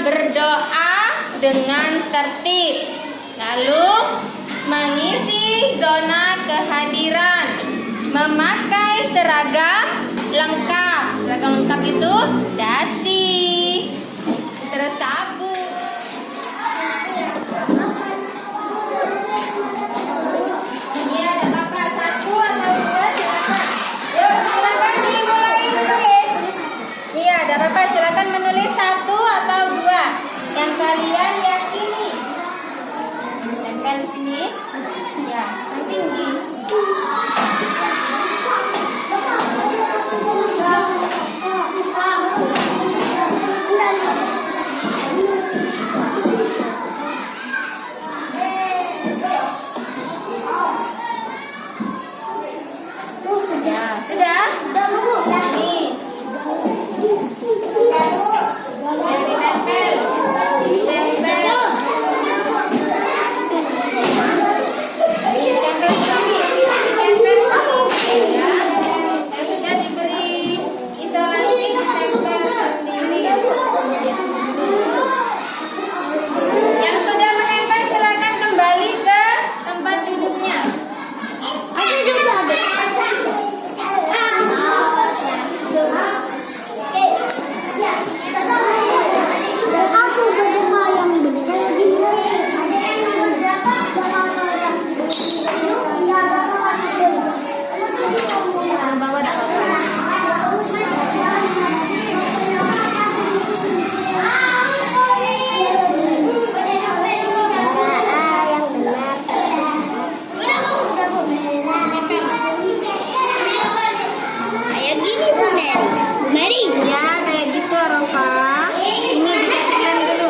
berdoa dengan tertib, lalu mengisi zona kehadiran, memakai seragam lengkap. Seragam lengkap itu dasi, terus sabun. Ini ada Bapak 1 atau 2, silakan. Yuk, silakan dimulai menulis. Iya, ada Bapak, silakan menulis 1 atau 2 yang kalian yakini. Tempel di sini. Ya, yang tinggi. Ya, sudah? Ini. Dari tempel. Sudah diberi isolasi tempel sendiri. Yang sudah menempel silakan kembali ke tempat duduknya. Bawa dah. Mary. Ya, kayak gitu, Arofa. Ini dibersihkan dulu.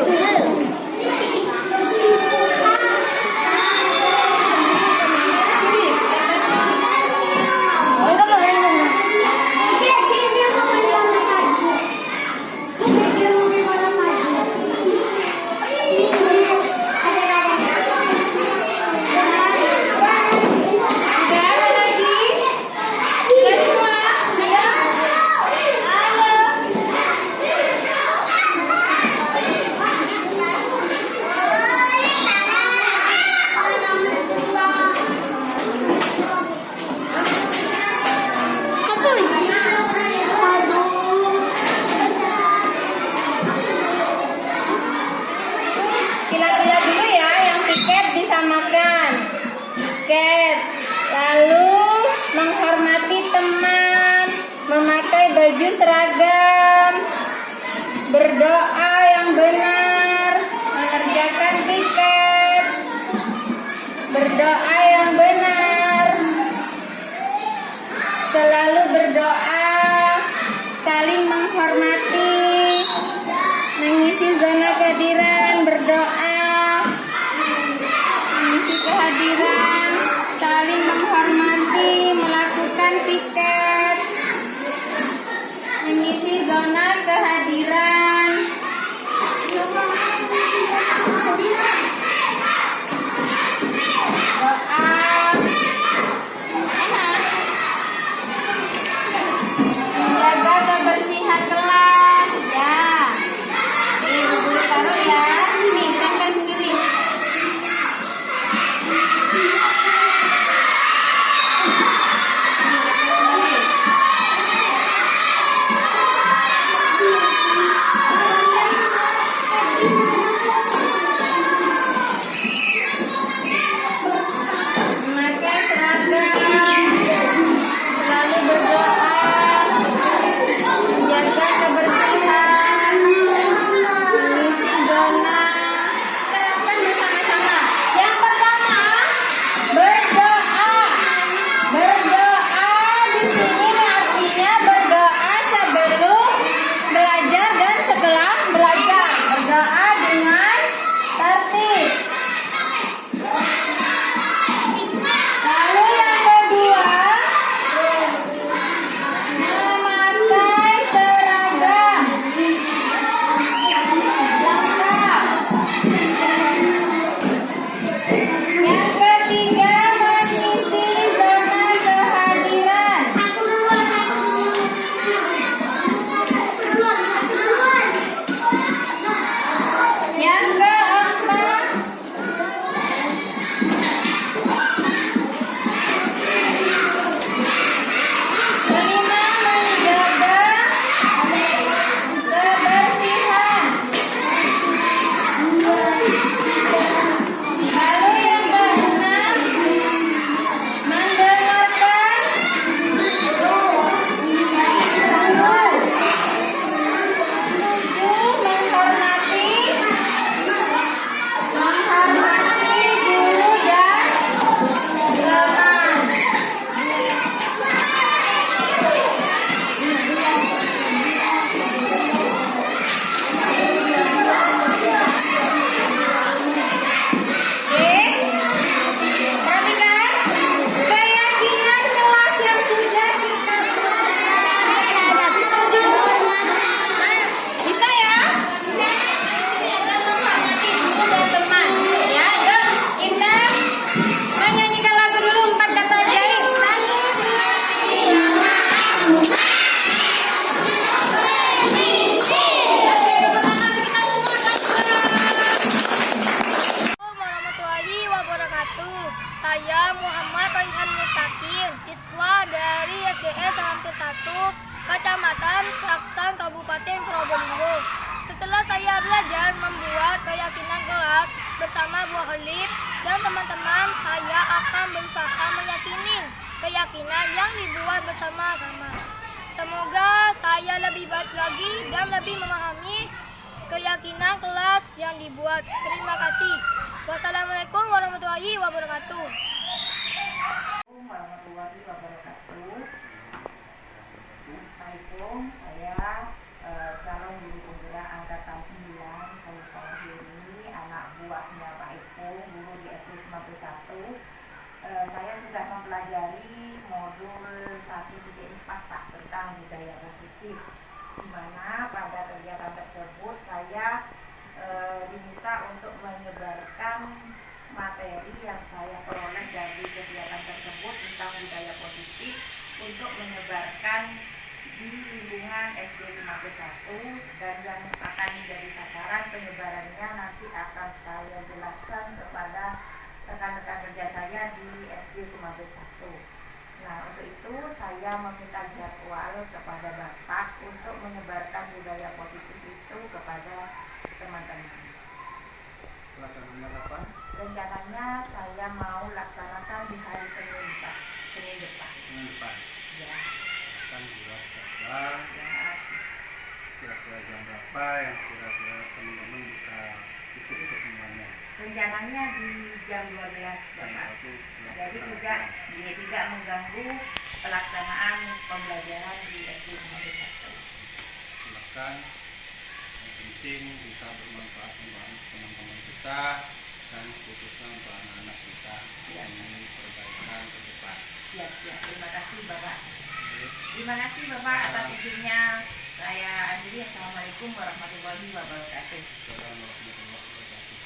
Pilih-pilih dulu ya, yang tiket disamakan. Tiket. Lalu menghormati teman, memakai baju seragam, berdoa yang benar, mengerjakan tiket, berdoa yang benar, selalu berdoa, saling menghormati, mengisi zona kehadiran, berdoa, mengisi kehadiran, saling menghormati, melakukan piket, mengisi zona kehadiran, doa, menjaga kebersihan kelas, ya. Ibu taruh ya, ini ditempel sendiri. SDS Semampir 1, Kecamatan Kraksan, Kabupaten Probolinggo. Setelah saya belajar membuat keyakinan kelas bersama Bu Khalif dan teman-teman, saya akan berusaha meyakini keyakinan yang dibuat bersama-sama. Semoga saya lebih baik lagi dan lebih memahami keyakinan kelas yang dibuat. Terima kasih. Wassalamualaikum warahmatullahi wabarakatuh. Warahmatullahi wabarakatuh. Assalamualaikum. Saya calon guru penggerak angkatan 9 Kabupaten ini, anak buahnya Pak Ipung, guru di SD Semampir 1. Saya sudah mempelajari modul 1.4 Pak, tentang budaya positif, di mana pada kegiatan tersebut saya diminta untuk menyebarkan materi yang saya peroleh dari kegiatan tersebut tentang budaya positif untuk menyebarkan di lingkungan SD Semampir 1, dan yang akan menjadi sasaran penyebarannya nanti akan saya jelaskan kepada rekan-rekan kerja saya di SD Semampir 1. Nah, untuk itu saya meminta jadwal kepada Bapak untuk menyebarkan budaya positif itu kepada teman-teman. Pelaksanaannya kapan? Rencananya saya mau laksanakan di hari Senin, Pak. Senin depan. Senin depan. Ya. Akan buat jadwal. Ya. Kira-kira jam berapa yang kira-kira teman-teman bisa ikut semuanya? Rencananya di jam 12, Bapak. Jadi ini tidak mengganggu pelaksanaan pembelajaran di SD Semampir 1. Silakan. Yang penting bisa bermanfaat untuk teman-teman kita dan khususnya untuk anak-anak kita yang ingin perbaikan ke depan. Siap. Terima kasih, Bapak. Terima kasih, Bapak, atas izinnya. Saya akhiri. Assalamualaikum warahmatullahi wabarakatuh. Assalamualaikum warahmatullahi wabarakatuh.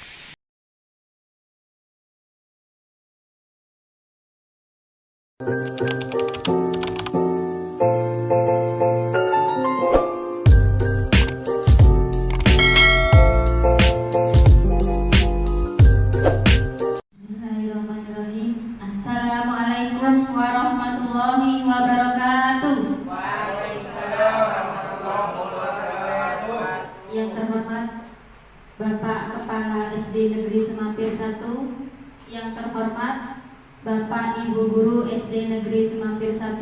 Bismillahirrahmanirrahim. Assalamualaikum warahmatullahi wabarakatuh. Waalaikumsalam warahmatullahi wabarakatuh. Yang terhormat Bapak Kepala SD Negeri Semampir 1, yang terhormat Bapak Ibu Guru SD Negeri Semampir 1,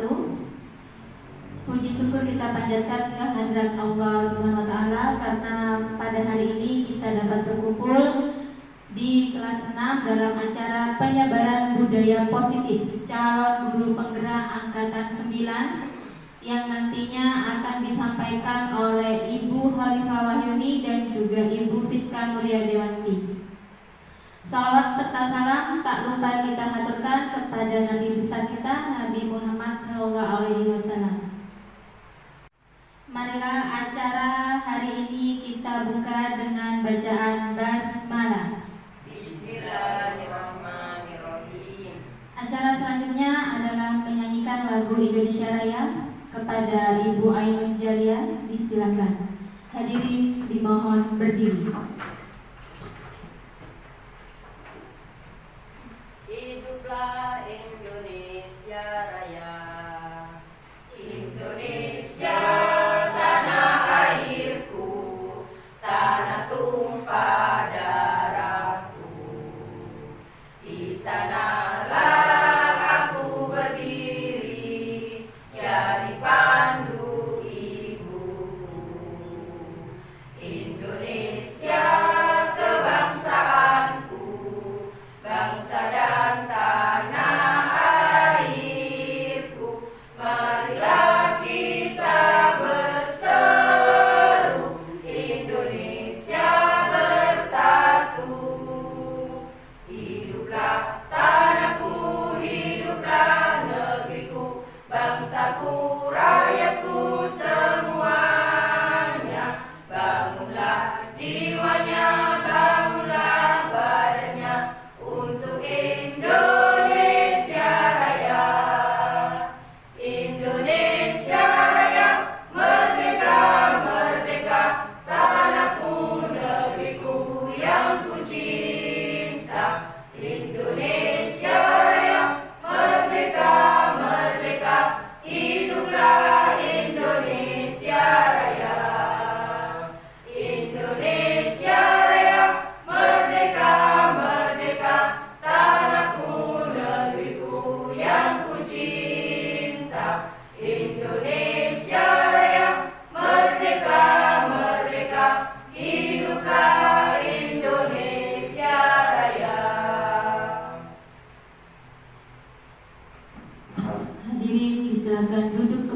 puji syukur kita panjatkan kehadirat Allah Subhanahu wa Ta'ala karena pada hari ini kita dapat berkumpul di kelas 6 dalam acara penyebaran budaya positif calon guru penggerak angkatan 9 yang nantinya akan disampaikan oleh Ibu Khalifah Wahyuni dan juga Ibu Fitka Mulia Dewanti. Salawat serta salam tak lupa kita haturkan kepada Nabi besar kita, Nabi Muhammad SAW. Marilah acara hari ini kita buka dengan bacaan basmalah. Bismillahirrahmanirrahim. Acara selanjutnya adalah menyanyikan lagu Indonesia Raya. Kepada Ibu Ainun Jalia disilakan. Hadirin dimohon berdiri. Hiduplah Indonesia Raya. Indonesia tanah airku, tanah tumpah darahku. Di sanalah aku berdiri, jadi pandu ibuku. Indonesia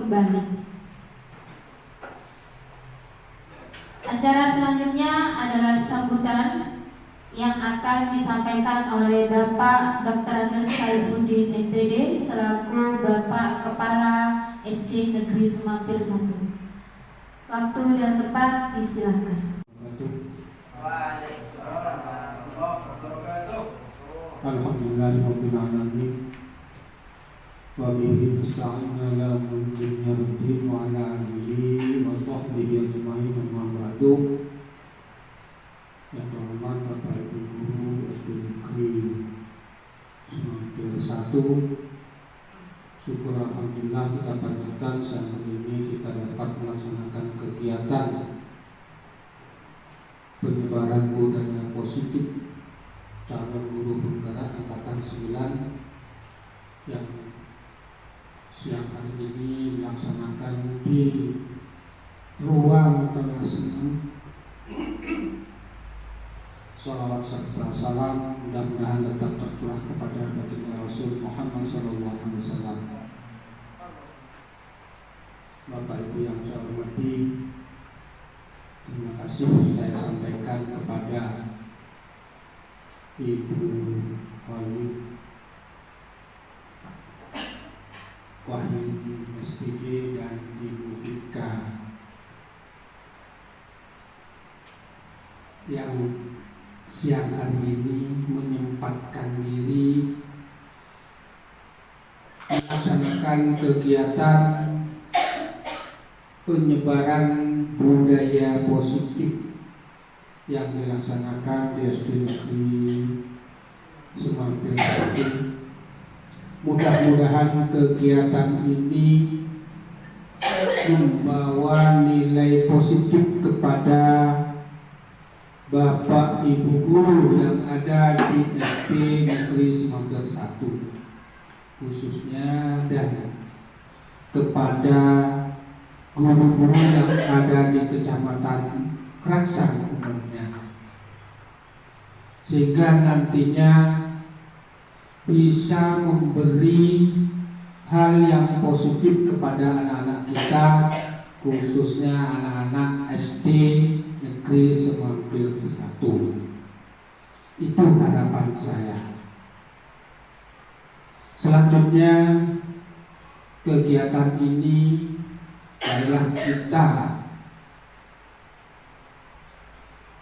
kembali. Acara selanjutnya adalah sambutan yang akan disampaikan oleh Bapak Dr. Andes Saifuddin MPD selaku Bapak Kepala SD Negeri Semampir 1. Waktu dan tempat disilakan. Alhamdulillahirabbil alamin. Wa bihi nasta'in ala mulki rabbih wa ala alihi wa sahbihi ajma'in amma ba'du. Yang terhormat Bapak Ibu Guru SD Negeri Semampir 1, syukur alhamdulillah kita panjatkan saat ini kita dapat melaksanakan kegiatan penyebaran budaya positif calon guru penggerak angkatan 9 yang siang hari ini dilaksanakan di ruang tengah senam. Salawat serta salam mudah-mudahan tetap tercurah kepada baginda Rasul Muhammad SAW. Bapak Ibu yang saya hormati, terima kasih saya sampaikan kepada Ibu Wahyudi SPG dan Ibu Fika yang siang hari ini menyempatkan diri melaksanakan kegiatan penyebaran budaya positif yang dilaksanakan di SD Negeri Semampir 1. Mudah-mudahan kegiatan ini membawa nilai positif kepada Bapak Ibu Guru yang ada di SD Negeri Semampir 1 khususnya, dan kepada guru-guru yang ada di Kecamatan Keraksaan umumnya, sehingga nantinya bisa memberi hal yang positif kepada anak-anak kita, khususnya anak-anak SD Negeri Semampir 1. Itu harapan saya. Selanjutnya, kegiatan ini adalah kita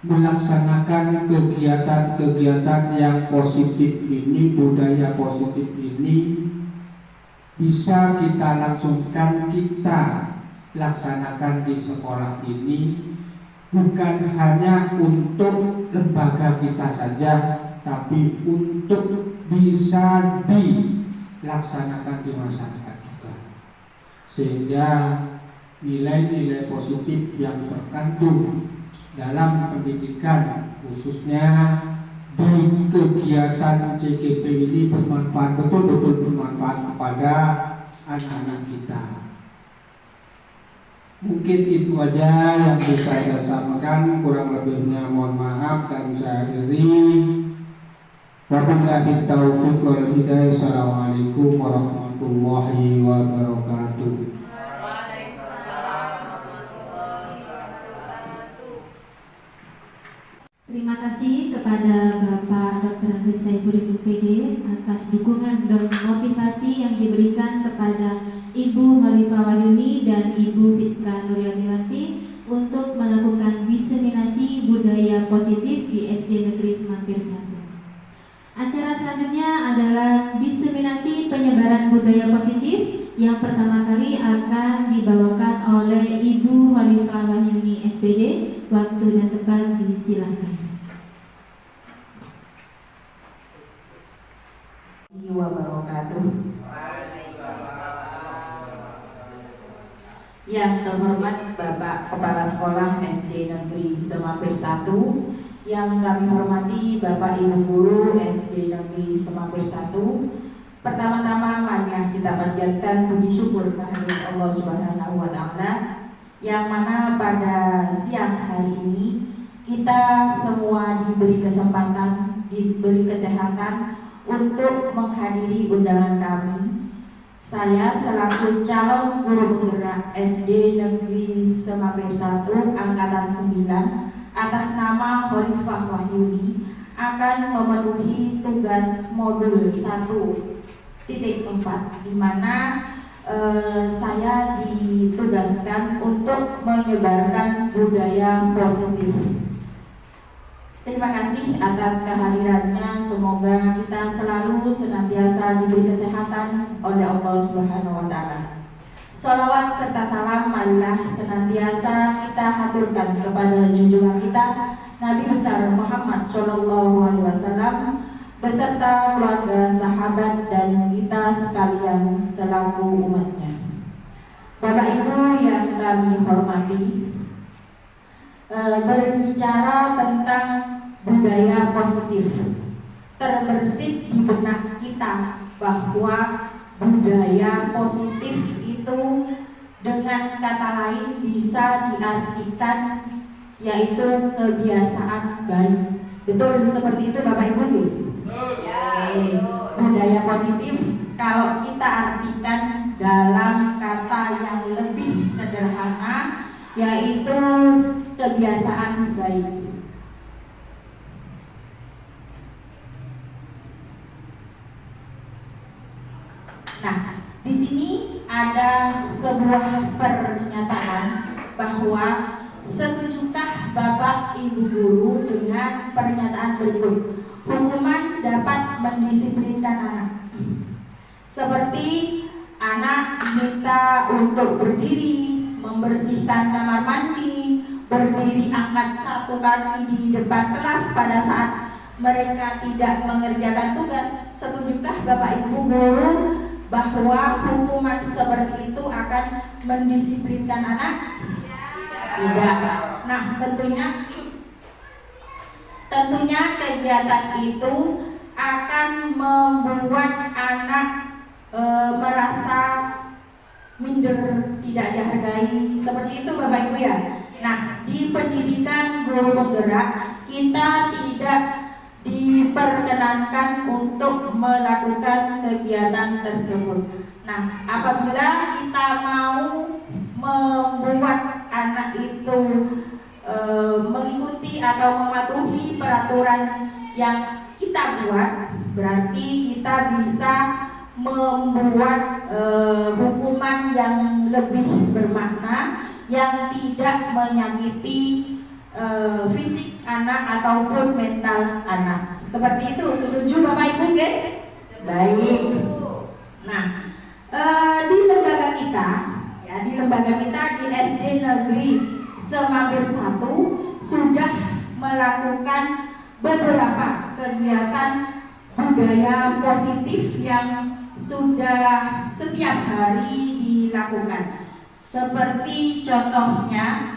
melaksanakan kegiatan-kegiatan yang positif ini, budaya positif ini bisa kita langsungkan, kita laksanakan di sekolah ini, bukan hanya untuk lembaga kita saja, tapi untuk bisa dilaksanakan di masyarakat juga, sehingga nilai-nilai positif yang terkandung dalam pendidikan khususnya di kegiatan CGP ini bermanfaat, betul-betul bermanfaat kepada anak-anak kita. Mungkin itu aja yang bisa saya sampaikan, kurang lebihnya mohon maaf dan saya akhiri. Wabillahi taufiq wal hidayah. Assalamualaikum warahmatullahi wabarakatuh. Terima kasih kepada Bapak Dr. Andes Saifuddin MPD atas dukungan dan motivasi yang diberikan kepada Ibu Khalifah Wahyuni dan Ibu Fika Nuryaniwati untuk melakukan diseminasi budaya positif di SD Negeri Semampir 1. Acara selanjutnya adalah diseminasi penyebaran budaya positif yang pertama kali akan dibawakan oleh Ibu Khalifah Wahyuni SPD. Waktu dan tempat disilakan. Wabarakatuh. Yang terhormat Bapak Kepala Sekolah SD Negeri Semampir 1, yang kami hormati Bapak Ibu Guru SD Negeri Semampir 1, pertama-tama marilah kita panjatkan puji syukur kehadirat Allah Subhanahu wa Ta'ala, yang mana pada siang hari ini kita semua diberi kesempatan, diberi kesehatan untuk menghadiri undangan kami Saya selaku calon guru penggerak SD Negeri Semampir 1 Angkatan 9 atas nama Khalifah Wahyudi akan memenuhi tugas modul 1.4 di mana saya ditugaskan untuk menyebarkan budaya positif. Terima kasih atas kehadirannya. Semoga kita selalu senantiasa diberi kesehatan oleh Allah Subhanahu wa taala. Sholawat serta salam marilah senantiasa kita haturkan kepada junjungan kita Nabi besar Muhammad Shallallahu alaihi wasallam beserta keluarga, sahabat dan kita sekalian selaku umatnya. Bapak Ibu yang kami hormati, berbicara tentang budaya positif, terbersit di benak kita bahwa budaya positif itu dengan kata lain bisa diartikan yaitu kebiasaan baik. Betul seperti itu Bapak Ibu? Budaya positif kalau kita artikan dalam kata yang lebih sederhana yaitu kebiasaan baik. Nah, di sini ada sebuah pernyataan bahwa setujukah Bapak Ibu guru dengan pernyataan berikut? Hukuman dapat mendisiplinkan anak. Seperti anak diminta untuk berdiri, membersihkan kamar mandi, berdiri angkat satu kaki di depan kelas pada saat mereka tidak mengerjakan tugas. Setujukah Bapak Ibu guru bahwa hukuman seperti itu akan mendisiplinkan anak? Tidak. Nah, tentunya kegiatan itu akan membuat anak merasa minder, tidak dihargai. Seperti itu Bapak Ibu ya. Nah, di pendidikan guru penggerak kita tidak diperkenankan untuk melakukan kegiatan tersebut. Nah, apabila kita mau membuat anak itu mengikuti atau mematuhi peraturan yang kita buat, berarti kita bisa membuat hukuman yang lebih bermakna, yang tidak menyakiti fisik anak ataupun mental anak. Seperti itu, setuju Bapak Ibu? Baik. Nah, di lembaga kita, ya, di SD Negeri Semampir 1 sudah melakukan beberapa kegiatan budaya positif yang sudah setiap hari dilakukan. Seperti contohnya,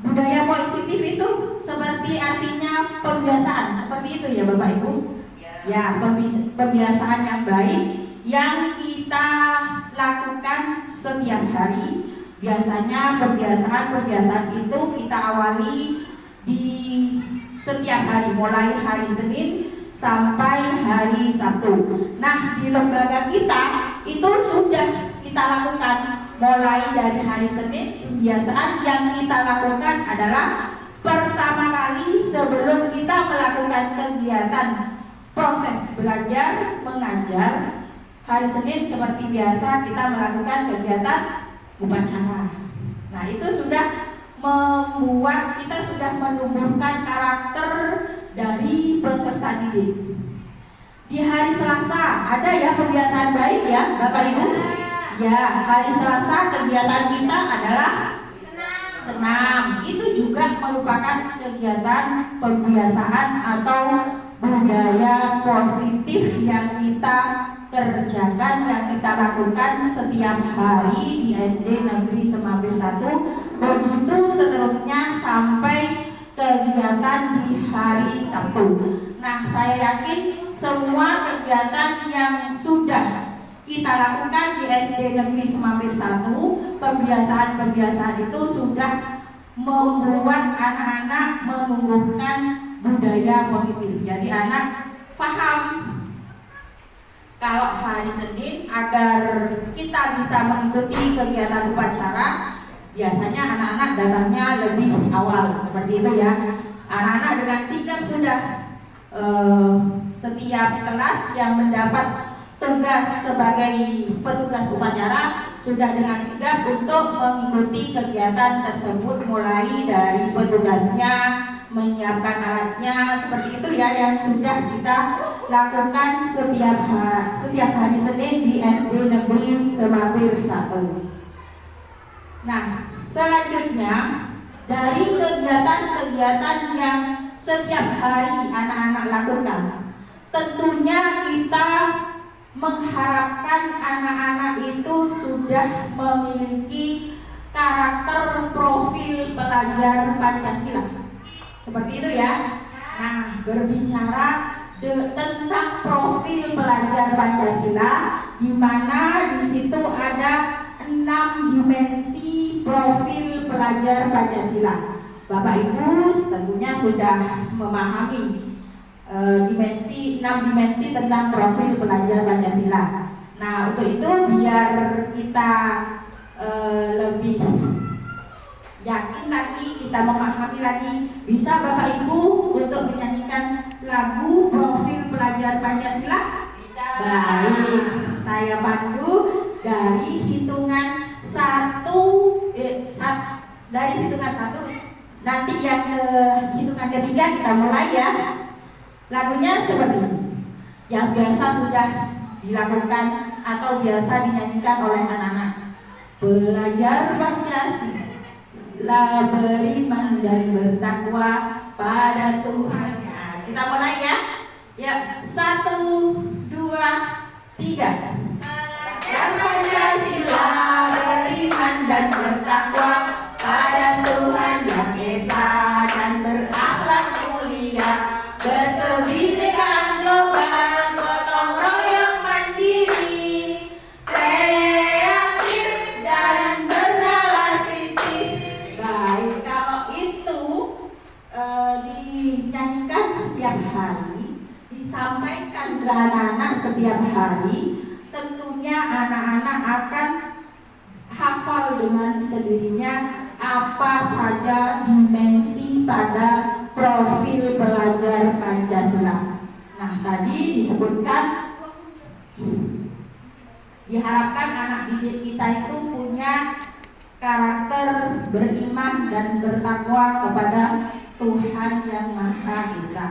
budaya positif itu seperti artinya pembiasaan, seperti itu ya Bapak Ibu. Ya, pembiasaan yang baik yang kita lakukan setiap hari. Biasanya pembiasaan itu kita awali di setiap hari, mulai hari Senin sampai hari Sabtu. Nah, di lembaga kita itu sudah kita lakukan mulai dari hari Senin. Pembiasaan yang kita lakukan adalah pertama kali sebelum kita melakukan kegiatan proses belajar mengajar, hari Senin seperti biasa kita melakukan kegiatan upacara. Nah, itu sudah membuat kita sudah menumbuhkan karakter dari peserta didik. Di hari Selasa ada ya pembiasaan baik ya Bapak Ibu. Ya, hari Selasa kegiatan kita adalah senam. Itu juga merupakan kegiatan pembiasaan atau budaya positif yang kita kerjakan, yang kita lakukan setiap hari di SD Negeri Semampir 1. Begitu seterusnya sampai kegiatan di hari Sabtu. Nah, saya yakin semua kegiatan yang sudah kita lakukan di SD Negeri Semampir 1, pembiasaan-pembiasaan itu sudah membuat anak-anak menumbuhkan budaya positif. Jadi anak paham kalau hari Senin agar kita bisa mengikuti kegiatan upacara, biasanya anak-anak datangnya lebih awal seperti itu ya. Anak-anak dengan sigap sudah setiap kelas yang mendapat tugas sebagai petugas upacara sudah dengan sigap untuk mengikuti kegiatan tersebut, mulai dari petugasnya, menyiapkan alatnya, seperti itu ya, yang sudah kita lakukan setiap hari Senin di SD Negeri Semampir 1. Nah, selanjutnya dari kegiatan-kegiatan yang setiap hari anak-anak lakukan, tentunya kita mengharapkan anak-anak itu sudah memiliki karakter profil pelajar Pancasila. Seperti itu ya. Nah, berbicara tentang profil pelajar Pancasila, di mana di situ ada 6 dimensi profil pelajar Pancasila. Bapak Ibu tentunya sudah memahami 6 dimensi tentang profil pelajar Pancasila. Nah, untuk itu biar kita lebih yakin lagi, kita memahami lagi, bisa Bapak Ibu untuk menyanyikan lagu profil pelajar Pancasila? Bisa. Baik, saya pandu dari hitungan 1, dari hitungan 1. Nanti yang ke hitungan ketiga kita mulai ya. Lagunya seperti ini, yang biasa sudah dilakukan atau biasa dinyanyikan oleh anak-anak. Belajar Pancasila, beriman dan bertakwa pada Tuhan. Nah, kita mulai ya. Ya, 1, 2, 3. Belajar Pancasila, beriman dan bertakwa pada Tuhan Yang Esa dan berakhlak mulia, berkebinekaan global, gotong royong mandiri, kreatif dan bernalar kritis. Baik, kalau itu dinyanyikan setiap hari, disampaikan ke anak-anak setiap hari, tentunya anak-anak akan hafal dengan sendirinya apa saja dimensi pada profil pelajar Pancasila. Nah, tadi disebutkan diharapkan anak didik kita itu punya karakter beriman dan bertakwa kepada Tuhan Yang Maha Esa.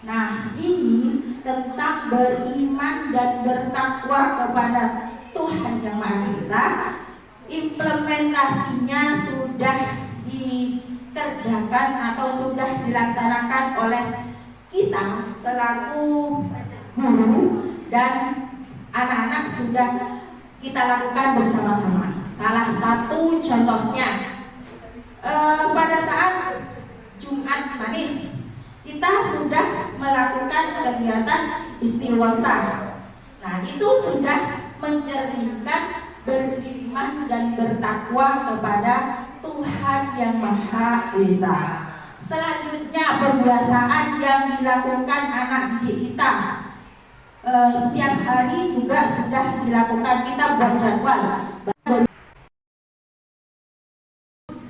Nah, ini tentang beriman dan bertakwa kepada Tuhan Yang Maha Esa, implementasinya sudah dikerjakan atau sudah dilaksanakan oleh kita selaku guru, dan anak-anak sudah kita lakukan bersama-sama. Salah satu contohnya pada saat Jumat Manis, kita sudah melakukan kegiatan istighosah. Nah, itu sudah mencerminkan beriman dan bertakwa kepada Tuhan Yang Maha Esa. Selanjutnya, pembiasaan yang dilakukan anak didik kita setiap hari juga sudah dilakukan. Kita buat jadwal.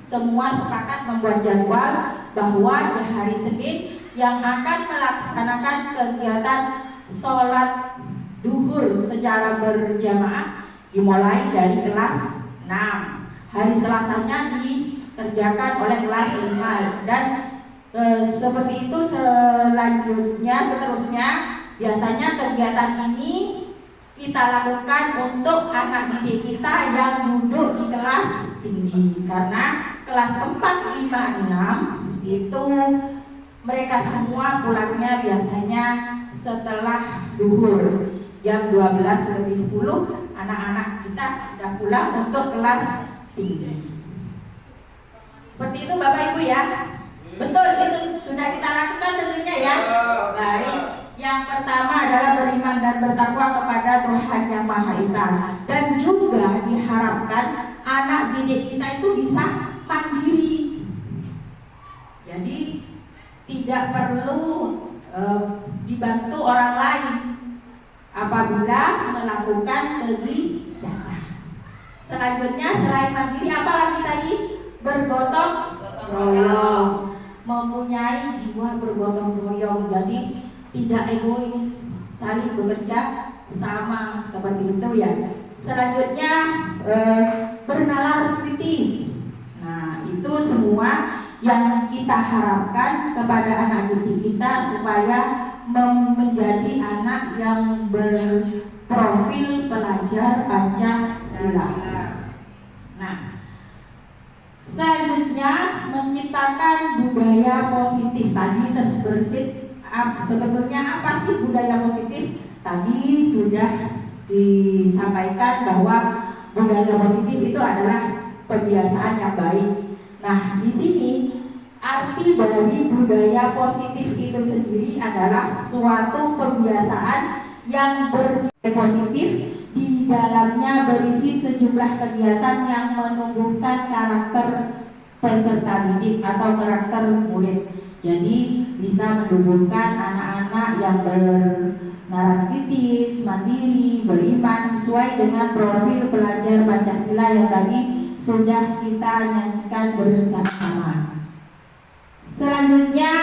Semua sepakat membuat jadwal bahwa di hari Senin yang akan melaksanakan kegiatan sholat duhur secara berjamaah dimulai dari kelas 6. Hari Selasanya dikerjakan oleh kelas 5, dan seperti itu seterusnya. Biasanya kegiatan ini kita lakukan untuk anak didik kita yang duduk di kelas tinggi, karena kelas 4, 5, 6 itu mereka semua pulangnya biasanya setelah duhur jam 12:10. Anak-anak kita sudah pulang untuk kelas tinggi. Seperti itu Bapak Ibu ya. Betul, itu sudah kita lakukan tentunya ya. Baik, yang pertama adalah beriman dan bertakwa kepada Tuhan Yang Maha Esa. Dan juga diharapkan anak didik kita itu bisa mandiri. Jadi tidak perlu dibantu orang lain. apabila melakukan kegiatan. Selanjutnya selain mandiri, apa lagi tadi? Bergotong royong, mempunyai jiwa bergotong royong, jadi tidak egois, saling bekerja sama seperti itu ya. Selanjutnya bernalar kritis. Nah, itu semua yang kita harapkan kepada anak didik kita supaya menjadi anak yang berprofil pelajar Pancasila. Nah, selanjutnya menciptakan budaya positif. Tadi terbersit sebetulnya apa sih budaya positif? Tadi sudah disampaikan bahwa budaya positif itu adalah kebiasaan yang baik. Nah, di sini arti dari budaya positif itu sendiri adalah suatu kebiasaan yang berpositif, di dalamnya berisi sejumlah kegiatan yang menumbuhkan karakter peserta didik atau karakter murid. Jadi bisa menumbuhkan anak-anak yang bernalar kritis, mandiri, beriman sesuai dengan profil pelajar Pancasila yang tadi sudah kita nyanyikan bersama-sama. Selanjutnya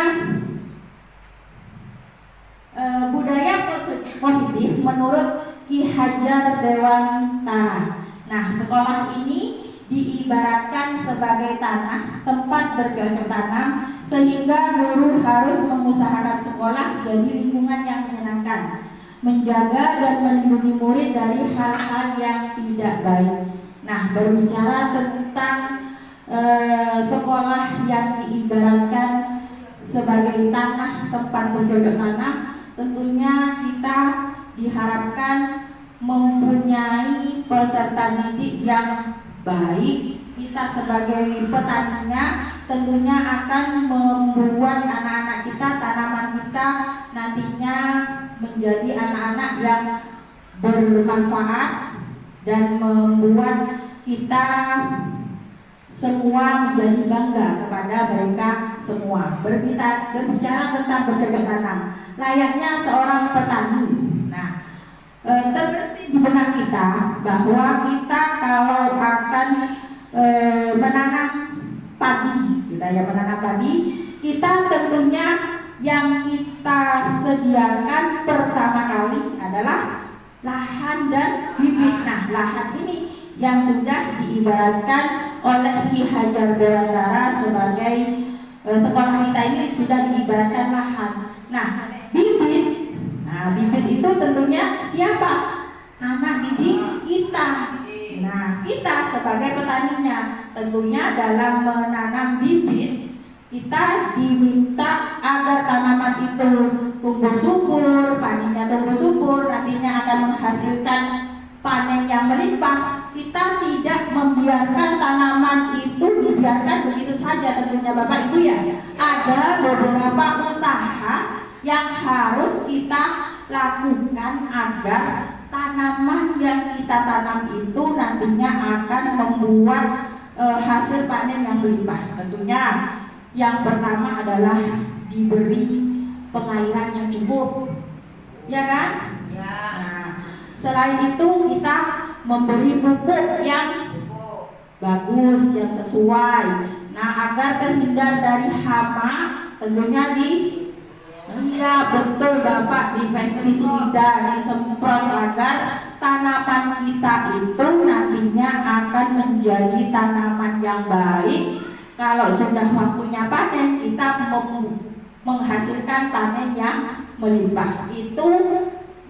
budaya positif menurut Ki Hajar Dewantara. Nah, sekolah ini diibaratkan sebagai tanah tempat bercocok tanam, sehingga guru harus mengusahakan sekolah jadi lingkungan yang menyenangkan, menjaga dan melindungi murid dari hal-hal yang tidak baik. Nah, berbicara tentang sekolah yang diibaratkan sebagai tanah tempat bercocok tanam, tentunya kita diharapkan mempunyai peserta didik yang baik. Kita sebagai petaninya tentunya akan membuat anak-anak kita, tanaman kita nantinya menjadi anak-anak yang bermanfaat dan membuat kita semua menjadi bangga kepada mereka semua. Berbicara tentang bercocok tanam, layaknya seorang petani. Nah, terbersih di benak kita bahwa kita kalau akan menanam padi, menanam padi, kita tentunya yang kita sediakan pertama kali adalah lahan dan bibit. Nah, lahan ini yang sudah diibaratkan oleh Ki Hajar Dewantara sebagai sekolah kita ini sudah diibaratkan lahan. Nah, bibit. Nah, bibit itu tentunya siapa? Anak didik kita. Nah, kita sebagai petaninya tentunya dalam menanam bibit kita diminta agar tanaman itu tumbuh subur, padinya tumbuh subur, nantinya akan menghasilkan panen yang melimpah. Kita tidak membiarkan tanaman itu dibiarkan begitu saja, tentunya Bapak Ibu ya. Ada beberapa usaha yang harus kita lakukan agar tanaman yang kita tanam itu nantinya akan membuat hasil panen yang melimpah. Tentunya yang pertama adalah diberi pengairan yang cukup, ya kan? Ya. Nah, selain itu kita memberi pupuk yang bagus, yang sesuai. Nah, agar terhindar dari hama, tentunya iya betul Bapak, di pestisida, disemprot agar tanaman kita itu nantinya akan menjadi tanaman yang baik. Kalau sudah waktunya panen, kita menghasilkan panen yang melimpah. Itu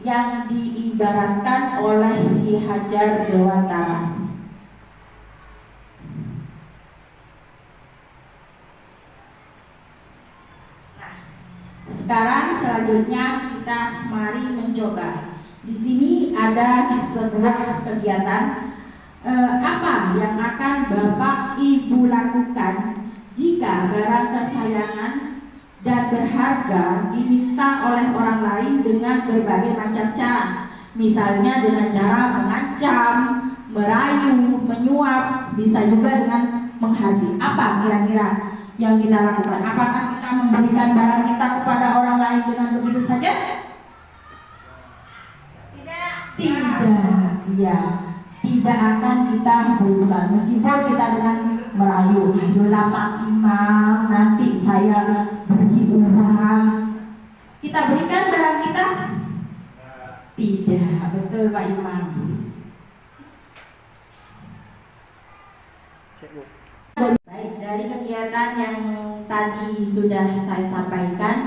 yang diibaratkan oleh Ki Hajar Dewantara. Nah, sekarang selanjutnya kita mari mencoba. Di sini ada sebuah kegiatan. Apa yang akan Bapak Ibu lakukan jika barang kesayangan dan berharga diminta oleh orang lain dengan berbagai macam cara? Misalnya dengan cara mengancam, merayu, menyuap, bisa juga dengan menghadiah. Apa kira-kira yang kita lakukan? Apakah kita memberikan barang kita kepada orang lain dengan begitu saja? Iya, tidak akan kita butuhkan meskipun kita dengan merayu, ayolah Pak Imam, nanti saya beri uang. Kita berikan barang kita? Tidak, betul Pak Imam. Baik, dari kegiatan yang tadi sudah saya sampaikan,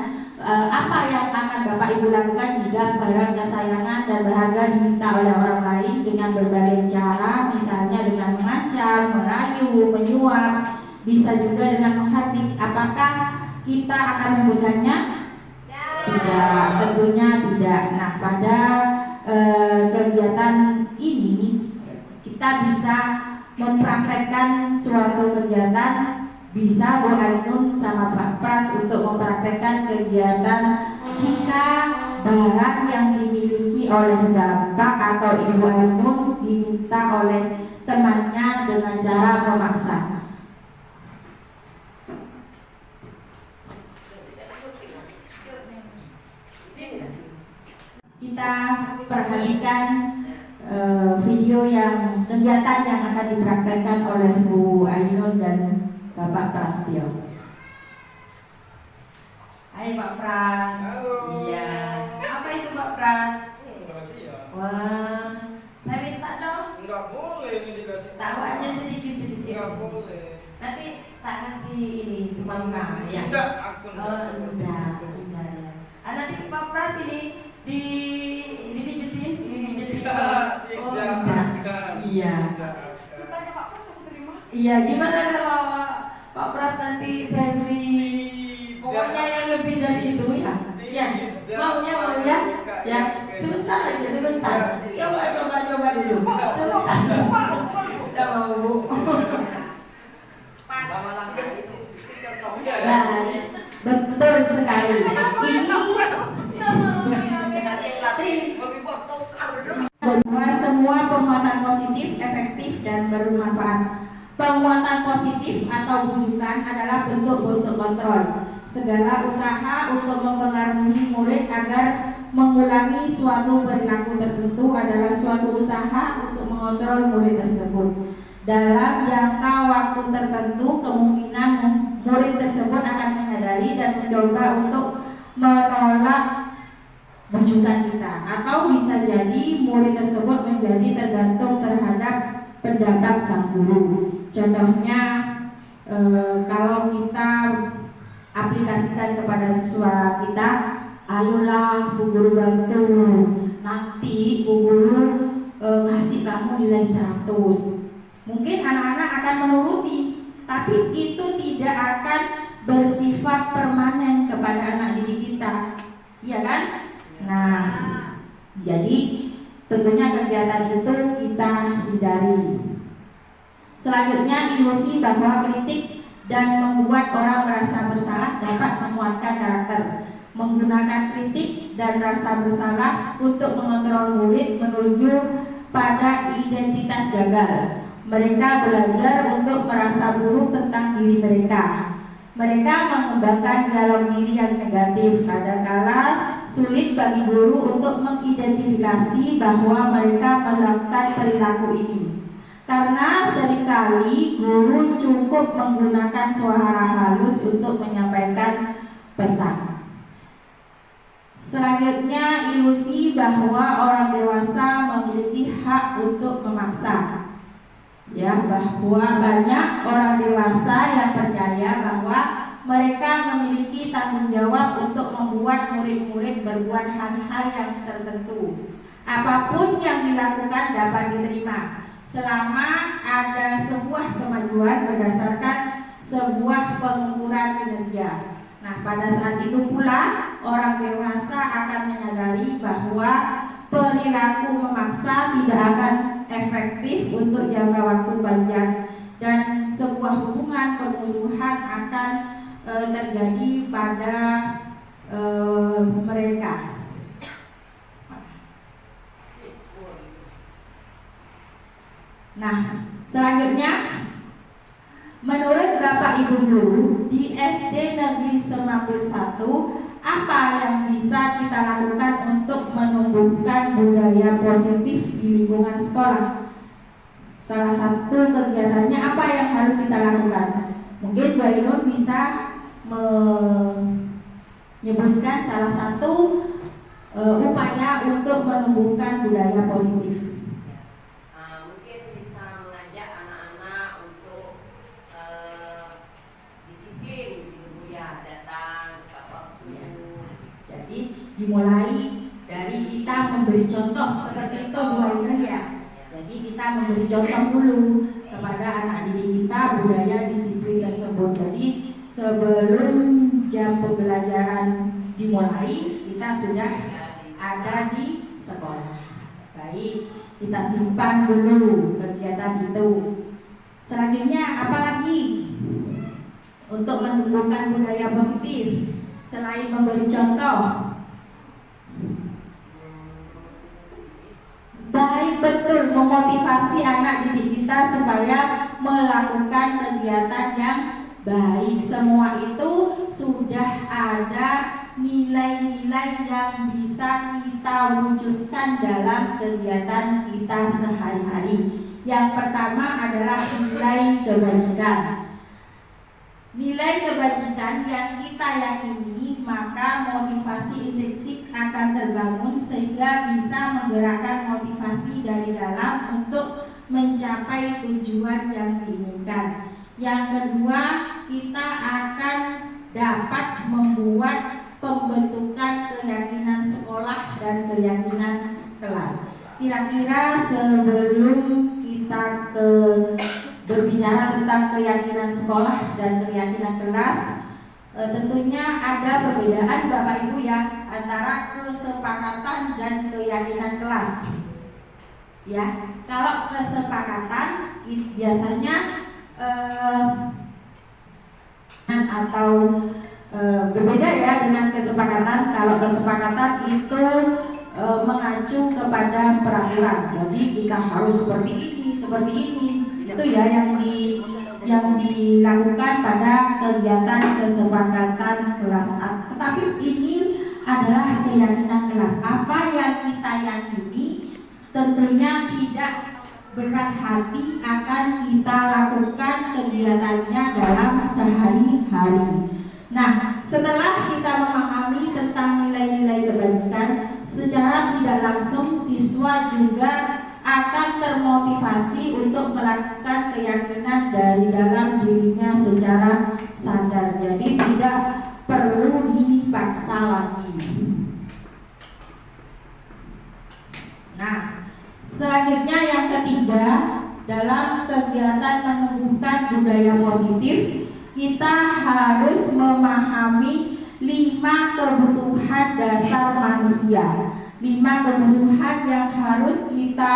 apa yang akan Bapak Ibu lakukan jika barang kesayangan dan berharga diminta oleh orang lain dengan berbagai cara, misalnya dengan mengancam, merayu, menyuap, bisa juga dengan menghardik. Apakah kita akan memberikannya? Tidak, tentunya tidak. Nah, pada kegiatan ini kita bisa mempraktekkan suatu kegiatan, bisa Bu Ainun sama Pak Pras untuk mempraktekkan kegiatan jika barang yang dimiliki oleh Bapak atau Ibu Ainun diminta oleh temannya dengan cara memaksa. Kita perhatikan video yang kegiatan yang akan dipraktekkan oleh Bu Ainun dan Bapak Prastio. Hai Pak Pras. Halo. Iya. Apa itu Pak Pras? Rahasia. Wah, saya minta dong. Enggak boleh ini dikasih. Tahu aja sedikit-sedikit. Enggak boleh. Nanti tak kasih ini semangka ya. Tidak, aku Oh, enggak seperti sudah, itu. sudah ya. Nanti Pak Pras ini dipijetin. Tidak, Oh, tidak enggak. akan. Iya. Tidak akan. Ceritanya Pak Pras aku terima. Iya, gimana kalau Pak Pras nanti saya beri pokoknya yang lebih dari itu ya? Ya, maunya mau ya? Ya, sebentar aja, sebentar. Coba dulu. Sebentar. Udah mau Bu. Baik, betul sekali. Bahwa semua penguatan positif, efektif dan bermanfaat. Penguatan positif atau bujukan adalah bentuk-bentuk kontrol. Segala usaha untuk mempengaruhi murid agar mengulangi suatu perilaku tertentu adalah suatu usaha untuk mengontrol murid tersebut. Dalam jangka waktu tertentu, kemungkinan murid tersebut akan menyadari dan mencoba untuk menolak bujukan kita, atau bisa jadi murid tersebut menjadi tergantung terhadap pendapat sang guru. Contohnya, kalau kita aplikasikan kepada siswa kita, ayolah Bu Guru bantu, nanti Bu Guru kasih kamu nilai 100. Mungkin anak-anak akan menuruti, tapi itu tidak akan bersifat permanen kepada anak didik kita, iya kan? Nah, jadi tentunya kegiatan itu kita hindari. Selanjutnya, ilusi bahwa kritik dan membuat orang merasa bersalah dapat menguatkan karakter. Menggunakan kritik dan rasa bersalah untuk mengontrol murid menuju pada identitas gagal. Mereka belajar untuk merasa buruk tentang diri mereka. Mereka mengembangkan dialog diri yang negatif. Kadangkala sulit bagi guru untuk mengidentifikasi bahwa mereka melakukan perilaku ini, karena seringkali guru cukup menggunakan suara halus untuk menyampaikan pesan. Selanjutnya, ilusi bahwa orang dewasa memiliki hak untuk memaksa. Ya, bahwa banyak orang dewasa yang percaya bahwa mereka memiliki tanggung jawab untuk membuat murid-murid berbuat hal-hal yang tertentu. Apapun yang dilakukan dapat diterima selama ada sebuah kemajuan berdasarkan sebuah pengukuran kinerja. Nah, pada saat itu pula orang dewasa akan menyadari bahwa perilaku memaksa tidak akan efektif untuk jangka waktu panjang, dan sebuah hubungan permusuhan akan terjadi pada mereka. Nah, selanjutnya, menurut Bapak Ibu Guru di SD Negeri Semampir 1 apa yang bisa kita lakukan untuk menumbuhkan budaya positif di lingkungan sekolah? Salah satu kegiatannya apa yang harus kita lakukan? Mungkin Mbak Inun bisa menyebutkan salah satu upaya untuk menumbuhkan budaya positif. Mungkin bisa mengajak anak-anak untuk disiplin gitu ya, datang tepat waktu. Jadi dimulai dari kita memberi contoh seperti itu Bu Ainun ya. Jadi kita memberi contoh dulu kepada anak didik kita budaya disiplin tersebut. Jadi sebelum jam pembelajaran dimulai kita sudah ada di sekolah. Baik, kita simpan dulu kegiatan itu. Selanjutnya apa lagi untuk menumbuhkan budaya positif selain memberi contoh? Baik, betul, memotivasi anak didik kita supaya melakukan kegiatan yang baik. Semua itu sudah ada nilai-nilai yang bisa kita wujudkan dalam kegiatan kita sehari-hari. Yang pertama adalah nilai kebajikan. Nilai kebajikan yang kita yakini, maka motivasi intrinsik akan terbangun sehingga bisa menggerakkan motivasi dari dalam untuk mencapai tujuan yang diinginkan. Yang kedua, kita akan dapat membuat pembentukan keyakinan sekolah dan keyakinan kelas. Kira-kira sebelum kita berbicara tentang keyakinan sekolah dan keyakinan kelas, tentunya ada perbedaan Bapak Ibu ya antara kesepakatan dan keyakinan kelas. Ya, kalau kesepakatan biasanya atau berbeda ya dengan kesepakatan. Kalau kesepakatan itu mengacu kepada peraturan. Jadi kita harus seperti ini. Itu ya yang dilakukan pada kegiatan kesepakatan kelas A. Tetapi ini adalah keyakinan kelas. Apa yang kita yakini tentunya tidak berat hati akan kita lakukan kegiatannya dalam sehari-hari. Nah, setelah kita memahami tentang nilai-nilai kebajikan, secara tidak langsung siswa juga akan termotivasi untuk melakukan keyakinan dari dalam dirinya secara sadar. Jadi tidak perlu dipaksa lagi. Nah, selanjutnya yang ketiga, dalam kegiatan menumbuhkan budaya positif, kita harus memahami 5 kebutuhan dasar manusia. 5 kebutuhan yang harus kita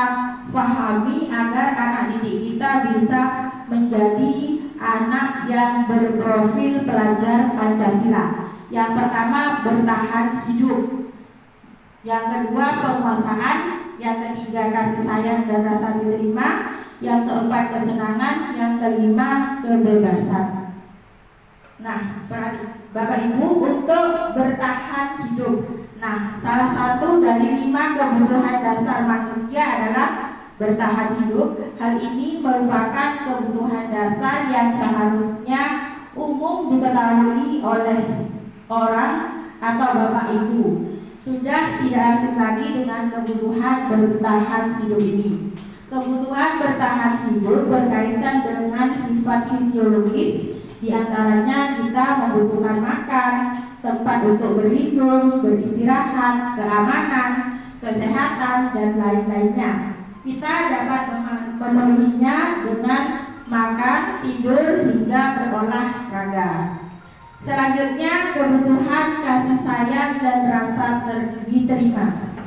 pahami agar anak didik kita bisa menjadi anak yang berprofil pelajar Pancasila. Yang pertama, bertahan hidup. Yang kedua, penguasaan. Yang ketiga, kasih sayang dan rasa diterima. Yang keempat, kesenangan. Yang kelima, kebebasan. Nah, Bapak Ibu, untuk bertahan hidup. Nah, salah satu dari 5 kebutuhan dasar manusia adalah bertahan hidup. Hal ini merupakan kebutuhan dasar yang seharusnya umum diketahui oleh orang atau Bapak Ibu. Sudah tidak asing lagi dengan kebutuhan bertahan hidup ini. Kebutuhan bertahan hidup berkaitan dengan sifat fisiologis. Di antaranya kita membutuhkan makan, tempat untuk berlindung, beristirahat, keamanan, kesehatan, dan lain-lainnya. Kita dapat memenuhinya dengan makan, tidur, hingga berolahraga. Selanjutnya, kebutuhan kasih sayang dan rasa diterima.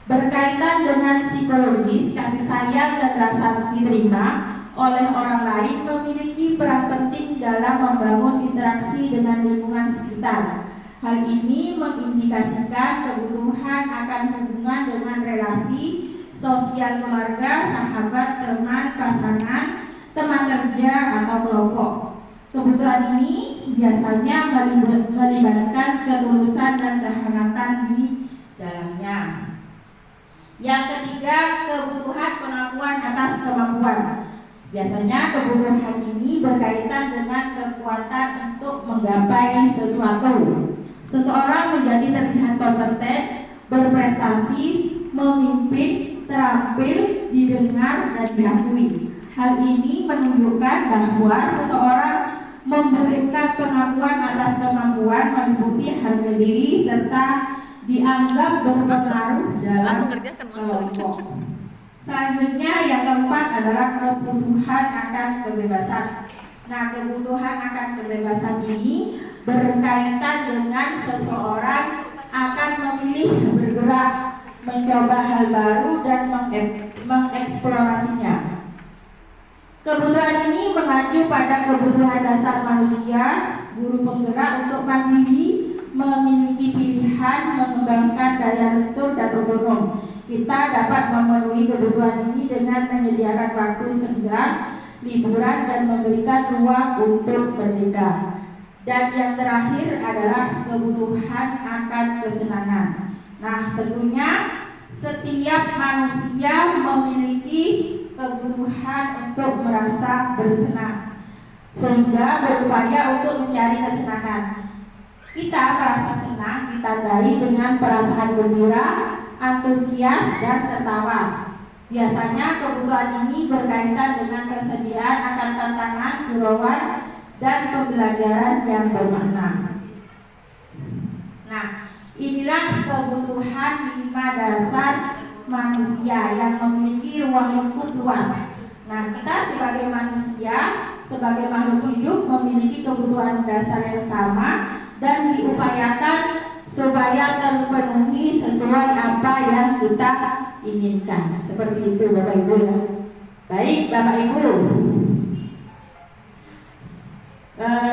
Berkaitan dengan psikologis, kasih sayang dan rasa diterima oleh orang lain memiliki peran penting dalam membangun interaksi dengan lingkungan sekitar. Hal ini mengindikasikan kebutuhan akan hubungan dengan relasi sosial keluarga, sahabat, teman, pasangan, teman kerja, atau kelompok. Kebutuhan ini biasanya melibatkan ketulusan dan kehangatan di dalamnya. Yang ketiga, kebutuhan pengakuan atas kemampuan. Biasanya kebutuhan ini berkaitan dengan kekuatan untuk menggapai sesuatu. Seseorang menjadi terlihat kompeten, berprestasi, memimpin, terampil, didengar, dan diakui. Hal ini menunjukkan bahwa seseorang membutuhkan pengakuan atas kemampuan, meliputi harga diri, serta dianggap berpengaruh dalam kelompok. Selanjutnya yang keempat adalah kebutuhan akan kebebasan. Nah, kebutuhan akan kebebasan ini berkaitan dengan seseorang akan memilih bergerak, mencoba hal baru dan mengeksplorasinya. Kebutuhan ini mengacu pada kebutuhan dasar manusia, guru penggerak untuk mandiri, memiliki pilihan, mengembangkan daya lentur dan otonom. Kita dapat memenuhi kebutuhan ini dengan menyediakan waktu senggang, liburan, dan memberikan ruang untuk merdeka. Dan yang terakhir adalah kebutuhan akan kesenangan. Nah, tentunya setiap manusia memiliki kebutuhan untuk merasa bersenang, sehingga berupaya untuk mencari kesenangan. Kita merasa senang ditandai dengan perasaan gembira, antusias, dan tertawa. Biasanya kebutuhan ini berkaitan dengan kesediaan akan tantangan, gurauan, dan pembelajaran yang bermakna. Nah, inilah kebutuhan 5 dasar manusia yang memiliki ruang lingkup luas. Nah, kita sebagai manusia, sebagai makhluk hidup memiliki kebutuhan dasar yang sama dan diupayakan supaya terpenuhi sesuai apa yang kita inginkan. Seperti itu Bapak Ibu ya. Baik Bapak Ibu,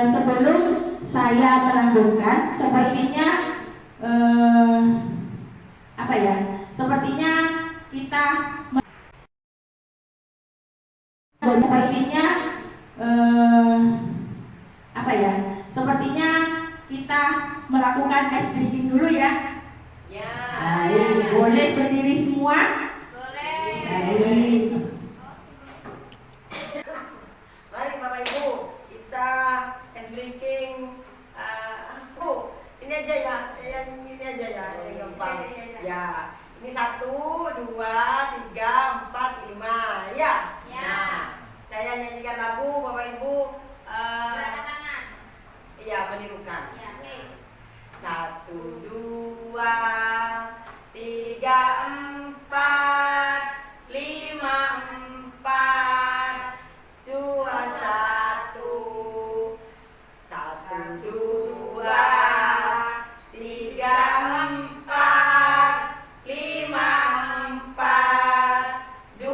sebelum saya melanjutkan, sepertinya sepertinya kita melakukan ice breaking dulu ya. Ya. Baik, boleh berdiri semua? Boleh. Baik. Mari Bapak Ibu, kita ice breaking. Bu, ini aja ya, ini aja ya, yang gampang. Ya, ini 1, 2, 3, 4, 5, ya. Nah, saya nyanyikan lagu, Bapak Ibu. Iya, menirukan. 1, 2, 3, 4, 5, 4, 2, 1, 1, 2, 3, 4, 5, 4, 2,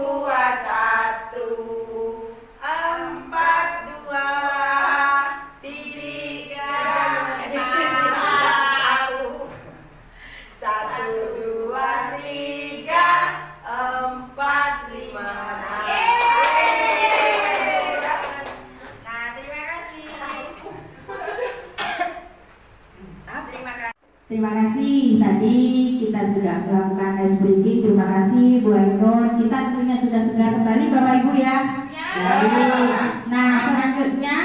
1, 4, 2, 3, 1, 2, 3, 4, 5. Nah, terima kasih. Terima kasih. Tadi kita sudah melakukan ice breaking. Terima kasih Bu Ainun. Kita tentunya sudah segar kembali Bapak Ibu ya. Baik. Nah, selanjutnya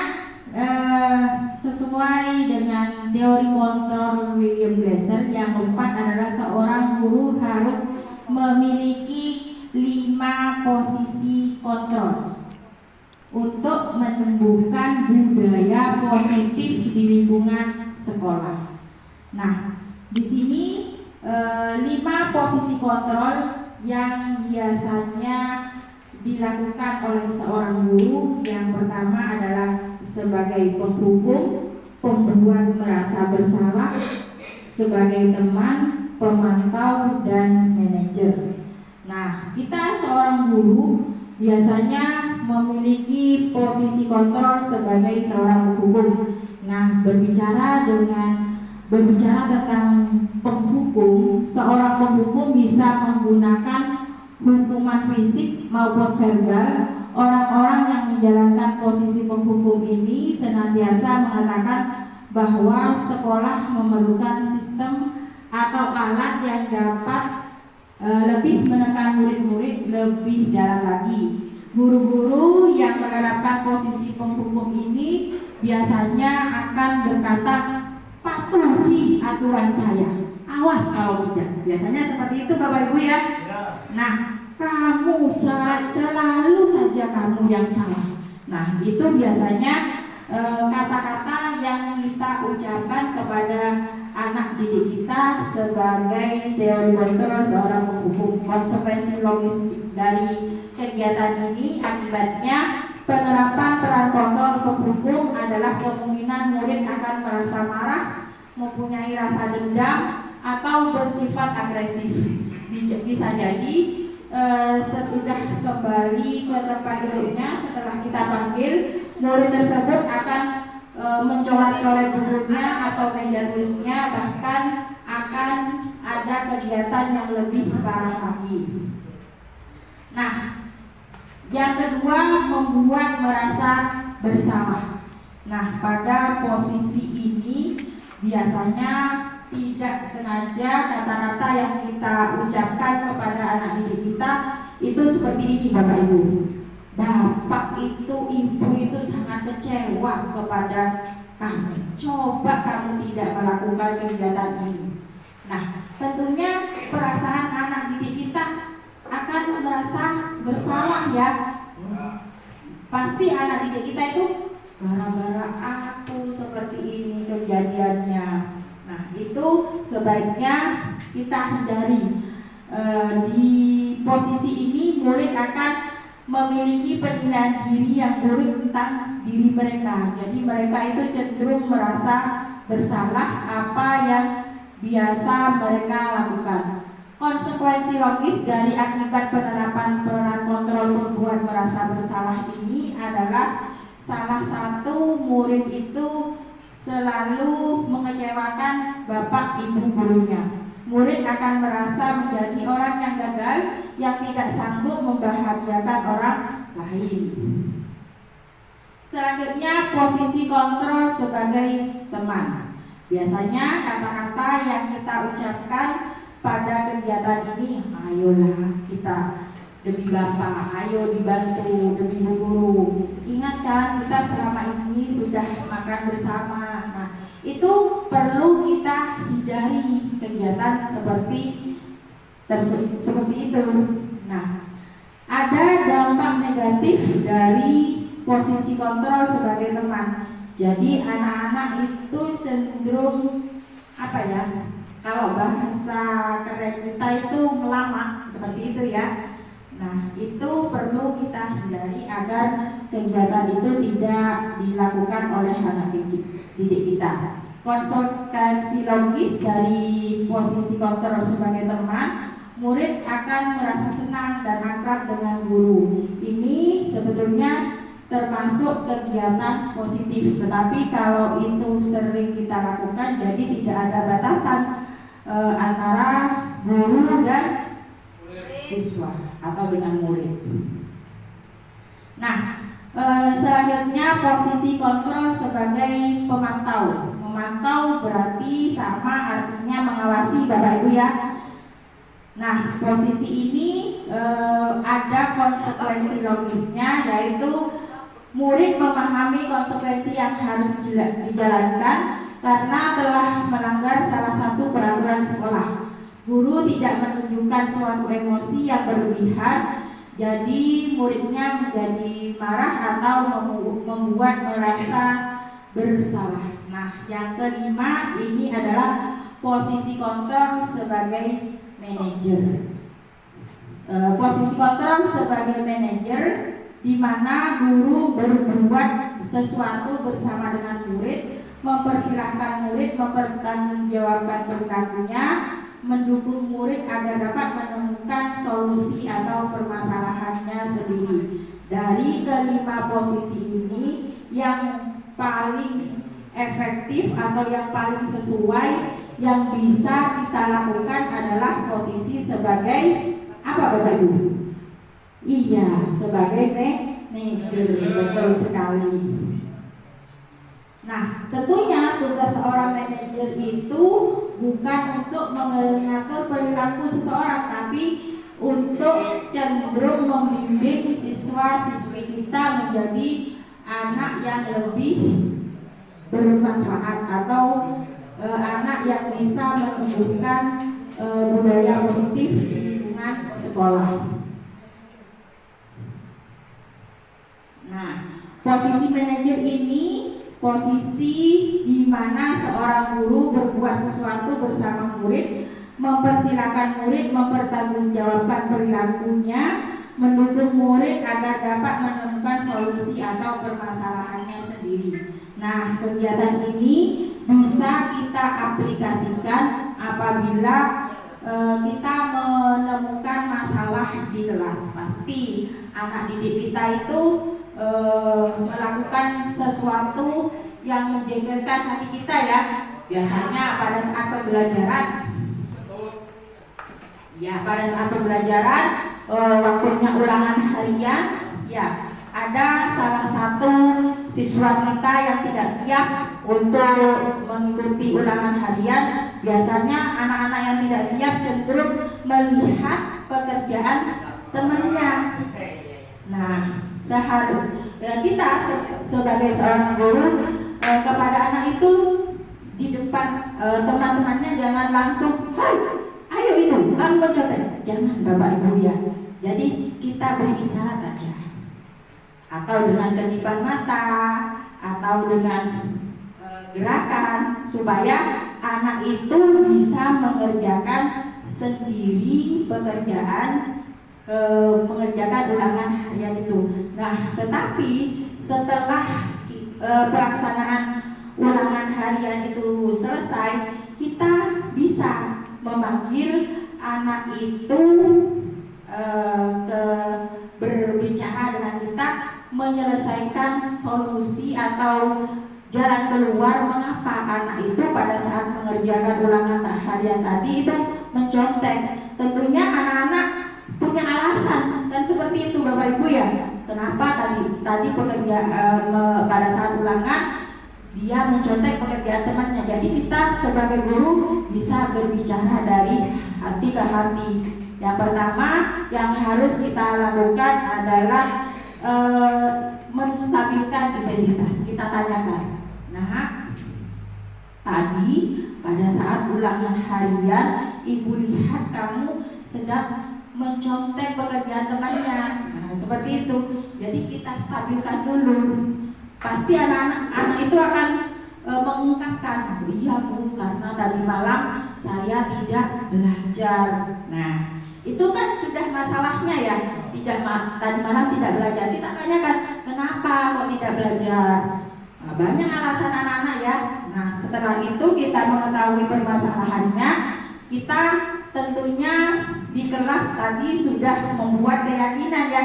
sesuai dengan teori kontrol William Glasser, yang keempat adalah seorang guru harus memiliki 5 posisi kontrol untuk menumbuhkan budaya positif di lingkungan sekolah. Nah, di sini 5 posisi kontrol yang biasanya dilakukan oleh seorang guru. Yang pertama adalah sebagai penghukum, pembuat merasa bersalah, sebagai teman, pemantau, dan manajer. Nah, kita seorang guru biasanya memiliki posisi kontrol sebagai seorang penghukum. Nah, berbicara tentang penghukum, seorang penghukum bisa menggunakan hukuman fisik maupun verbal orang-orang yang menjalankan posisi penghukum ini senantiasa mengatakan bahwa sekolah memerlukan sistem atau alat yang dapat lebih menekan murid-murid lebih dalam lagi. Guru-guru yang menerapkan posisi penghukum ini biasanya akan berkata, patuhi aturan saya, awas kalau tidak. Biasanya seperti itu Bapak Ibu ya. Nah, kamu selalu saja kamu yang salah. Nah, itu biasanya kata-kata yang kita ucapkan kepada anak didik kita sebagai teori kontrol seorang penghukum. Konsekuensi logis dari kegiatan ini akibatnya penerapan peran kontrol penghukum adalah kemungkinan murid akan merasa marah, mempunyai rasa dendam, atau bersifat agresif. Bisa jadi sesudah kembali ke tempat duduknya setelah kita panggil, murid tersebut akan mencoret-coret bukunya atau meja tulisnya, bahkan akan ada kegiatan yang lebih parah lagi. Nah, yang kedua, membuat merasa bersalah. Nah, pada posisi ini biasanya tidak sengaja kata-kata yang kita ucapkan kepada anak didik kita itu seperti ini Bapak Ibu. Bapak itu, ibu itu sangat kecewa kepada kamu. Coba kamu tidak melakukan kegiatan ini. Nah, tentunya perasaan anak didik kita akan merasa bersalah ya. Pasti anak didik kita itu gara-gara aku seperti ini kejadiannya. Nah, itu sebaiknya kita hindari. Di posisi ini murid akan memiliki penilaian diri yang buruk tentang diri mereka. Jadi mereka itu cenderung merasa bersalah apa yang biasa mereka lakukan. Konsekuensi logis dari akibat penerapan peran kontrol membuat merasa bersalah ini adalah salah satu murid itu selalu mengecewakan bapak ibu gurunya. Murid akan merasa menjadi orang yang gagal, yang tidak sanggup membahagiakan orang lain. Selanjutnya, posisi kontrol sebagai teman. Biasanya kata-kata yang kita ucapkan pada kegiatan ini, ayolah kita demi bapak, ayo dibantu demi bu guru. Ingat kan kita selama ini sudah makan bersama. Nah, itu perlu kita hindari kegiatan seperti itu. Nah, ada dampak negatif dari posisi kontrol sebagai teman. Jadi anak-anak itu cenderung apa ya? Kalau bahasa keren kita itu melama seperti itu ya. Nah, itu perlu kita hindari agar kegiatan itu tidak dilakukan oleh anak didik kita. Konsekuensi logis dari posisi kontrol sebagai teman, murid akan merasa senang dan akrab dengan guru. Ini sebetulnya termasuk kegiatan positif, tetapi kalau itu sering kita lakukan, jadi tidak ada batasan antara guru dan siswa atau dengan murid. Nah, selanjutnya posisi kontrol sebagai pemantau. Memantau berarti sama artinya mengawasi Bapak Ibu ya. Nah, posisi ini ada konsekuensi logisnya, yaitu murid memahami konsekuensi yang harus dijalankan karena telah melanggar salah satu peraturan sekolah. Guru tidak menunjukkan suatu emosi yang berlebihan, jadi muridnya menjadi marah atau membuat merasa bersalah. Nah, yang kelima ini adalah posisi kontrol sebagai manajer. Posisi kontrol sebagai manajer di mana guru berbuat sesuatu bersama dengan murid, mempersilahkan murid mempertanggungjawabkan perilakunya, mendukung murid agar dapat menemukan solusi atau permasalahannya sendiri. Dari kelima posisi ini, yang paling efektif atau yang paling sesuai yang bisa kita lakukan adalah posisi sebagai apa Bapak Ibu? Iya, sebagai manajer, betul sekali. Nah, tentunya tugas seorang manajer itu bukan untuk mengatur perilaku seseorang, tapi untuk cenderung membimbing siswa-siswi kita menjadi anak yang lebih bermanfaat atau anak yang bisa menumbuhkan budaya positif di lingkungan sekolah. Nah, posisi manajer ini posisi di mana seorang guru berbuat sesuatu bersama murid, mempersilahkan murid mempertanggungjawabkan perilakunya, mendukung murid agar dapat menemukan solusi atau permasalahannya sendiri. Nah, kegiatan ini bisa kita aplikasikan apabila kita menemukan masalah di kelas. Pasti anak didik kita itu melakukan sesuatu yang menjengkelkan hati kita ya. Biasanya pada saat pembelajaran, pada saat pembelajaran waktunya ulangan harian, ya ada salah satu siswa kita yang tidak siap untuk mengikuti ulangan harian. Biasanya anak-anak yang tidak siap cenderung melihat pekerjaan temannya. Nah, kita sebagai seorang guru kepada anak itu di depan teman-temannya jangan langsung, "Hai, ayo itu kamu mencontek." Jangan Bapak Ibu ya. Jadi kita beri isyarat aja, atau dengan kedipan mata, atau dengan gerakan, supaya anak itu bisa mengerjakan sendiri mengerjakan ulangan harian itu. Nah, tetapi setelah pelaksanaan ulangan harian itu selesai, kita bisa memanggil anak itu berbicara dengan kita, menyelesaikan solusi atau jalan keluar mengapa anak itu pada saat mengerjakan ulangan harian tadi itu mencontek. Tentunya anak-anak punya alasan kan, seperti itu Bapak Ibu ya. Kenapa tadi pada saat ulangan dia mencontek pekerjaan temannya. Jadi kita sebagai guru bisa berbicara dari hati ke hati. Yang pertama yang harus kita lakukan adalah menstabilkan identitas. Kita tanyakan, "Nah, tadi pada saat ulangan harian ibu lihat kamu sedang mencontek pekerjaan temannya." Nah, seperti itu. Jadi kita stabilkan dulu. Pasti anak-anak itu akan mengungkapkan, "Iya Bu, karena tadi malam saya tidak belajar." Nah, itu kan sudah masalahnya ya. Tadi malam tidak belajar. Kita tanyakan, "Kenapa kok tidak belajar?" Nah, banyak alasan anak-anak ya. Nah, setelah itu kita mengetahui permasalahannya, kita tentunya di kelas tadi sudah membuat keyakinan ya.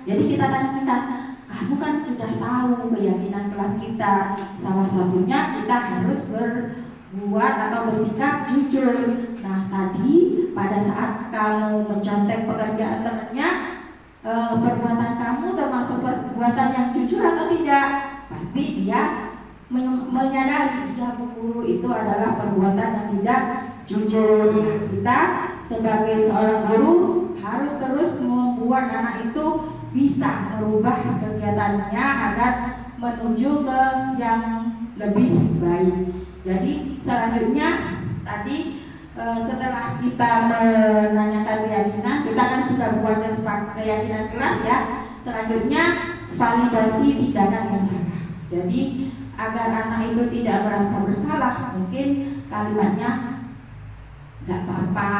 Jadi kita tanyakan, "Kamu kan sudah tahu keyakinan kelas kita. Salah satunya kita harus berbuat atau bersikap jujur. Nah, tadi pada saat kamu mencontek pekerjaan temannya, perbuatan kamu termasuk perbuatan yang jujur atau tidak?" Pasti dia menyadari, "Ya Bu Guru, itu adalah perbuatan yang tidak jujur." Nah, kita sebagai seorang guru harus terus membuat anak itu bisa merubah kegiatannya agar menuju ke yang lebih baik. Jadi selanjutnya tadi setelah kita menanyakan keyakinan, kita kan sudah buat keyakinan kelas ya. Selanjutnya validasi tindakan yang salah. Jadi agar anak itu tidak merasa bersalah, mungkin kalimatnya, "Gak apa-apa,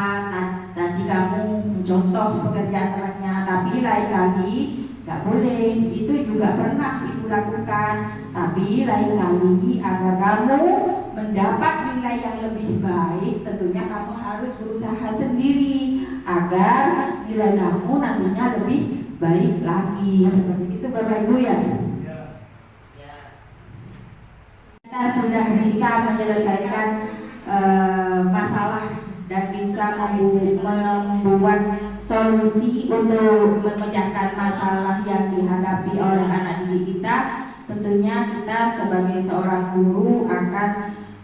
tadi kamu mencontoh pekerjaan temannya, tapi lain kali gak boleh. Itu juga pernah ibu lakukan. Tapi lain kali agar kamu mendapat nilai yang lebih baik, tentunya kamu harus berusaha sendiri agar nilai kamu nantinya lebih baik lagi." Seperti itu Bapak Ibu ya. Kita sudah bisa menyelesaikan masalah dan bisa membuat solusi untuk memecahkan masalah yang dihadapi oleh anak didik kita, tentunya kita sebagai seorang guru akan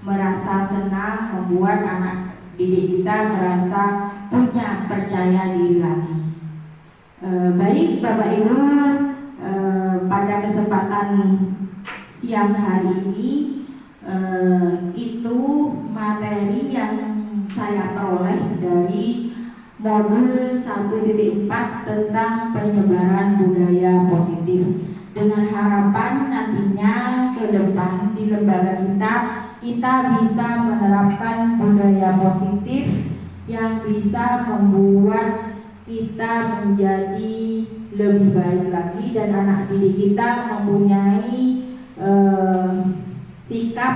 merasa senang membuat anak didik kita merasa punya percaya diri lagi. Baik Bapak Ibu, pada kesempatan siang hari ini itu materi yang saya peroleh dari modul 1.4 tentang penyebaran budaya positif, dengan harapan nantinya ke depan di lembaga kita bisa menerapkan budaya positif yang bisa membuat kita menjadi lebih baik lagi dan anak didik kita mempunyai sikap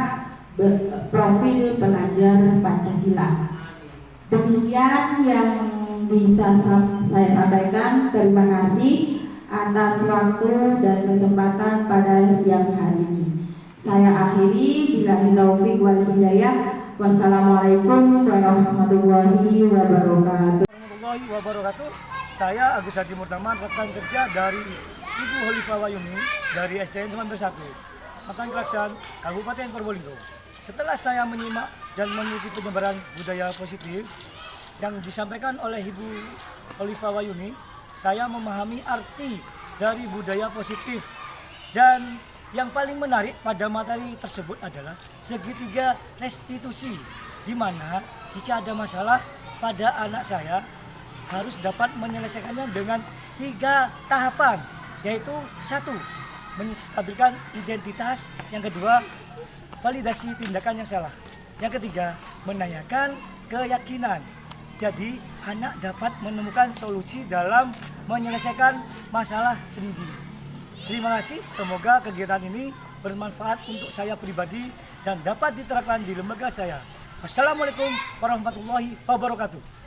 profil pelajar Pancasila. Demikian yang bisa saya sampaikan. Terima kasih atas waktu dan kesempatan pada siang hari ini. Saya akhiri, billahi taufik wal hidayah. Wassalamualaikum warahmatullahi wabarakatuh. Warahmatullahi wabarakatuh. Saya Agus Hadi Murtaman, rekan kerja dari Ibu Holifah Wayuni dari SDN 91, Matan Klaksan, Kabupaten Probolinggo. Setelah saya menyimak dan mengikuti penyebaran budaya positif yang disampaikan oleh Ibu Holifah Wayuni, saya memahami arti dari budaya positif. Dan yang paling menarik pada materi tersebut adalah segitiga restitusi, di mana jika ada masalah pada anak saya harus dapat menyelesaikannya dengan 3 tahapan, yaitu 1. Menstabilkan identitas, yang kedua validasi tindakan yang salah, yang ketiga menanyakan keyakinan. Jadi anak dapat menemukan solusi dalam menyelesaikan masalah sendiri. Terima kasih, semoga kegiatan ini bermanfaat untuk saya pribadi dan dapat diterapkan di lembaga saya. Wassalamualaikum warahmatullahi wabarakatuh.